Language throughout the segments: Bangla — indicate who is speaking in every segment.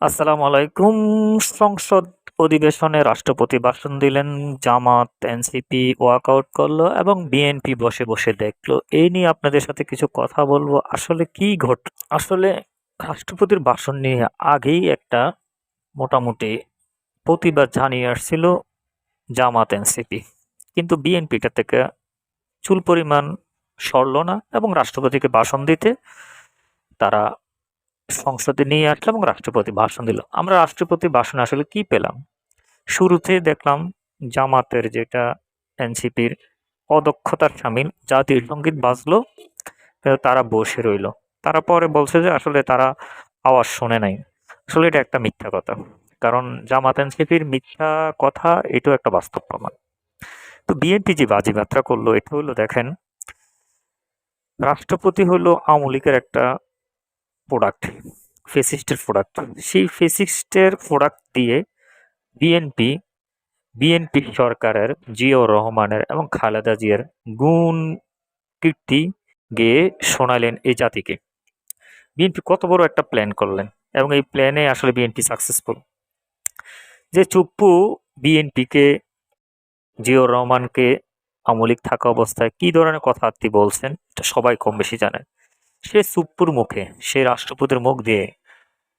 Speaker 1: আসসালামু আলাইকুম। সংসদ অধিবেশনে রাষ্ট্রপতি ভাষণ দিলেন, জামাত, এনসিপি ওয়াকআউট করলো এবং বিএনপি বসে বসে দেখলো। এই নিয়ে আপনাদের সাথে কিছু কথা বলবো। আসলে কি আসলে রাষ্ট্রপতির ভাষণ নিয়ে আগেই একটা মোটামুটি প্রতিবাদ জানিয়ে আসছিল জামাত, এনসিপি, কিন্তু বিএনপিটা থেকে চুল পরিমাণ সরল না এবং রাষ্ট্রপতিকে ভাষণ দিতে তারা সংসদে নিয়ে আসলো এবং রাষ্ট্রপতি ভাষণ দিল। আমরা রাষ্ট্রপতি ভাষণে আসলে কি পেলাম? শুরুতে দেখলাম জামাতের, যেটা এনসিপির অদক্ষতার শামিল, জাতীয় সঙ্গীত বাজলো, কিন্তু তারা বসে রইলো। তারা পরে বলছে যে আসলে তারা আওয়াজ শোনে নাই। আসলে এটা একটা মিথ্যা কথা, কারণ জামাত এনসিপির মিথ্যা কথা এটাও একটা বাস্তব প্রমাণ। তো বিএনপি যে বাজিমাত্রা করলো এটা হলো, দেখেন, রাষ্ট্রপতি হলো আওয়ামী লীগের একটা প্রোডাক্ট, ফেসিস্টের প্রোডাক্ট। সেই ফেসিস্টের প্রোডাক্ট দিয়ে বিএনপি বিএনপি সরকারের, জিয়াউর রহমানের এবং খালেদা জিয়ার গুণ কীর্তি গেয়ে শোনালেন এই জাতিকে। বিএনপি কত বড় একটা প্ল্যান করলেন এবং এই প্ল্যানে আসলে বিএনপি সাকসেসফুল। যে চুপ্পু বিএনপিকে, জিয়াউর রহমানকে আওয়ামী লীগ থাকা অবস্থায় কি ধরনের কথাবার্তা বলছেন এটা সবাই কম বেশি জানেন। সে চুপ্পুর মুখে, সে রাষ্ট্রপতির মুখ দিয়ে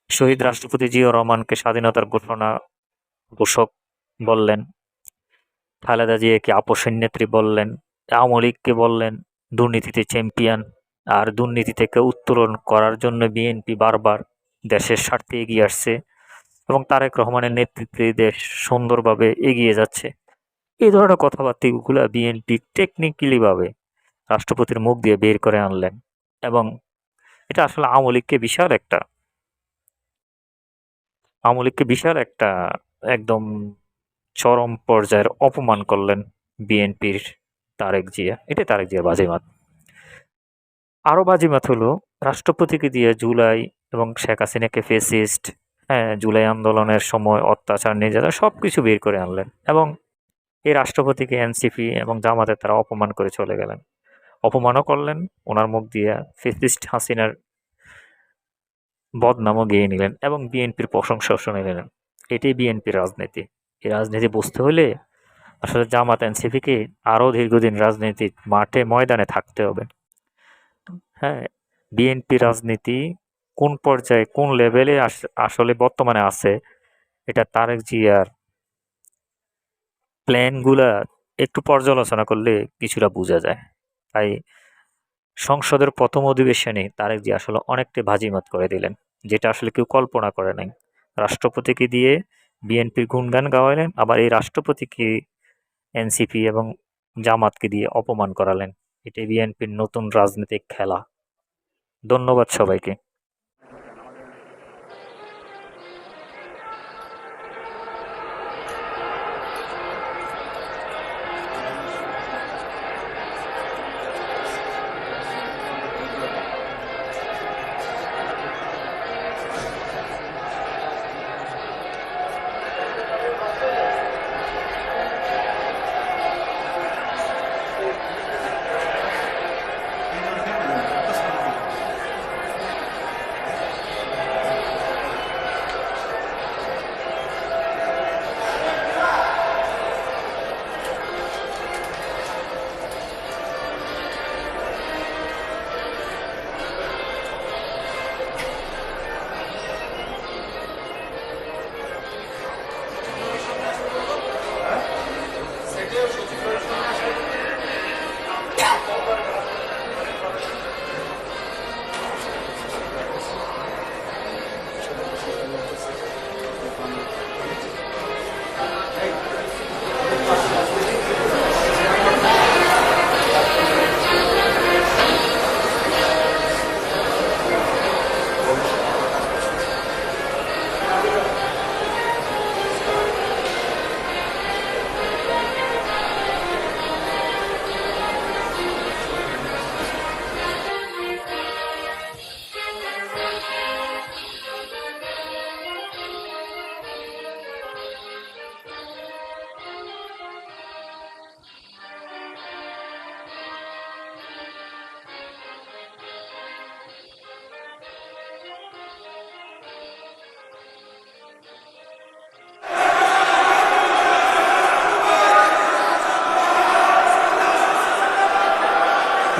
Speaker 1: শহীদ রাষ্ট্রপতি জিয়াউর রহমানকে স্বাধীনতার ঘোষক বললেন, খালেদা জিয়াকে আপসের নেত্রী বললেন, আওয়ামী লীগকে বললেন দুর্নীতিতে চ্যাম্পিয়ন। আর দুর্নীতি থেকে উত্তরণ করার জন্য বিএনপি বারবার দেশের স্বার্থে এগিয়ে আসছে এবং তারেক রহমানের নেতৃত্বে দেশ সুন্দরভাবে এগিয়ে যাচ্ছে। এই ধরনের কথাবার্তাগুলো বিএনপি টেকনিক্যালি ভাবে রাষ্ট্রপতির মুখ দিয়ে বের করে আনলেন এবং এটা আসলে আওয়ামী লীগকে বিশাল একটা একদম চরম পর্যায়ের অপমান করলেন বিএনপির তারেক জিয়া। এটাই তারেক জিয়ার বাজিমাত। আরো বাজিমাত হলো রাষ্ট্রপতিকে দিয়ে জুলাই এবং শেখ হাসিনাকে ফেসিস্ট, হ্যাঁ, জুলাই আন্দোলনের সময় অত্যাচার, নির্যাতন সবকিছু বের করে আনলেন এবং এই রাষ্ট্রপতিকে এনসিপি এবং জামাতের তারা অপমান করে চলে গেলেন। অপমানও করলেন, ওনার মুখ দিয়ে ফেসিস্ট হাসিনার বদনামও গেয়ে নিলেন এবং বিএনপির প্রশংসাও শুনে নিলেন। এটাই বিএনপির রাজনীতি। এই রাজনীতি বুঝতে হলে আসলে জামাত এনসিপিকে আরো দীর্ঘদিন রাজনীতির মাঠে ময়দানে থাকতে হবে। হ্যাঁ, বিএনপি রাজনীতি কোন পর্যায়ে, কোন লেভেলে আসলে বর্তমানে আছে, এটা তারেক জিয়ার প্ল্যানগুলা একটু পর্যালোচনা করলে কিছুটা বোঝা যায়। তাই সংসদের প্রথম অধিবেশনে তারেক জিয়া আসলে অনেকটা বাজিমাত করে দিলেন, যেটা আসলে কেউ কল্পনা করে নাই। রাষ্ট্রপতিকে দিয়ে বিএনপির গুণগান গাওয়ালেন, আবার এই রাষ্ট্রপতিকে এনসিপি এবং জামাতকে দিয়ে অপমান করালেন। এটাই বিএনপির নতুন রাজনৈতিক খেলা। ধন্যবাদ সবাইকে।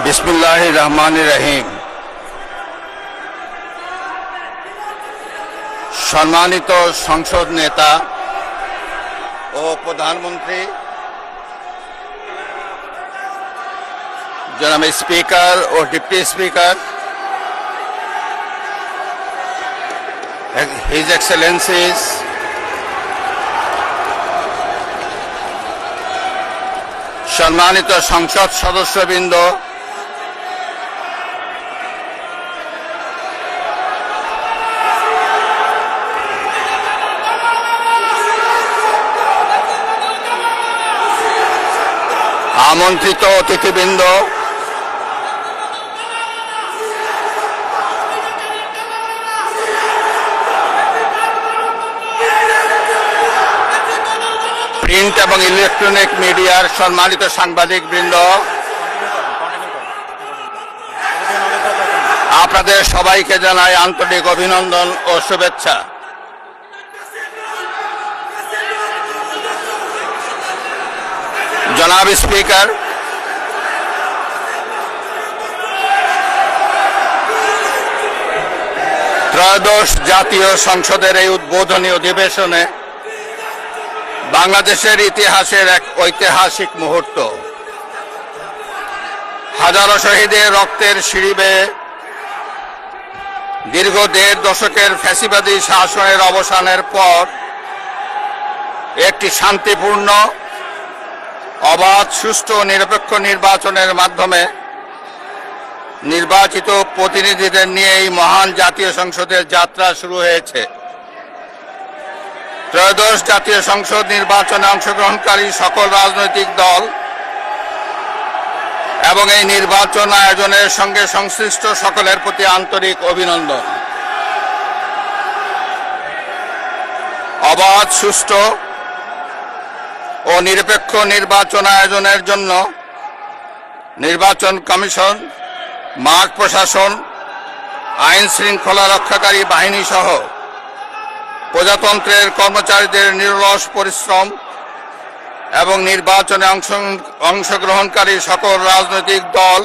Speaker 2: বিসমিল্লাহির রহমানির রহিম। সম্মানিত সংসদ নেতা ও প্রধানমন্ত্রী, জনাব স্পিকার ও ডিপ্টি স্পিকার, হিজ এক্সেলেন্সিস, সম্মানিত সংসদ সদস্যবৃন্দ, আমন্ত্রিত অতিথিবৃন্দ, প্রিন্ট এবং ইলেকট্রনিক মিডিয়ার সম্মানিত সাংবাদিকবৃন্দ, আপনাদের সবাইকে জানাই আন্তরিক অভিনন্দন ও শুভেচ্ছা। জনাব স্পিকার, ত্রয়োদশ জাতীয় সংসদের এই উদ্বোধনী অধিবেশনে বাংলাদেশের ইতিহাসের এক ঐতিহাসিক মুহূর্ত। হাজারো শহীদের রক্তের সিঁড়ি বেয়ে দীর্ঘ ১.৫ দশকের ফ্যাসিবাদী শাসনের অবসানের পর একটি শান্তিপূর্ণ, অবাধ, সুষ্ঠু ও নিরপেক্ষ নির্বাচনের মাধ্যমে নির্বাচিত প্রতিনিধিদের নিয়ে এই মহান জাতীয় সংসদের যাত্রা শুরু হয়েছে। ত্রয়োদশ জাতীয় সংসদ নির্বাচনে অংশগ্রহণকারী সকল রাজনৈতিক দল এবং এই নির্বাচন আয়োজনের সঙ্গে সংশ্লিষ্ট সকলের প্রতি আন্তরিক অভিনন্দন। অবাধ, সুষ্ঠু ও নিরপেক্ষ নির্বাচন আয়োজনের জন্য নির্বাচন কমিশন, মাঠ প্রশাসন, আইন শৃঙ্খলা রক্ষাকারী বাহিনী সহ প্রজাতন্ত্রের কর্মচারীদের নিরলস পরিশ্রম এবং নির্বাচনে অংশগ্রহণকারী সকল রাজনৈতিক দল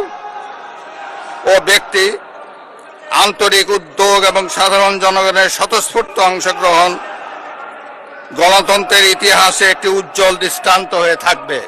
Speaker 2: ও ব্যক্তি, আন্তরিক উদ্যোগ এবং সাধারণ জনগণের স্বতঃস্ফূর্ত অংশগ্রহণ গণতন্ত্রের ইতিহাসে একটি উজ্জ্বল দৃষ্টান্ত হয়ে থাকবে।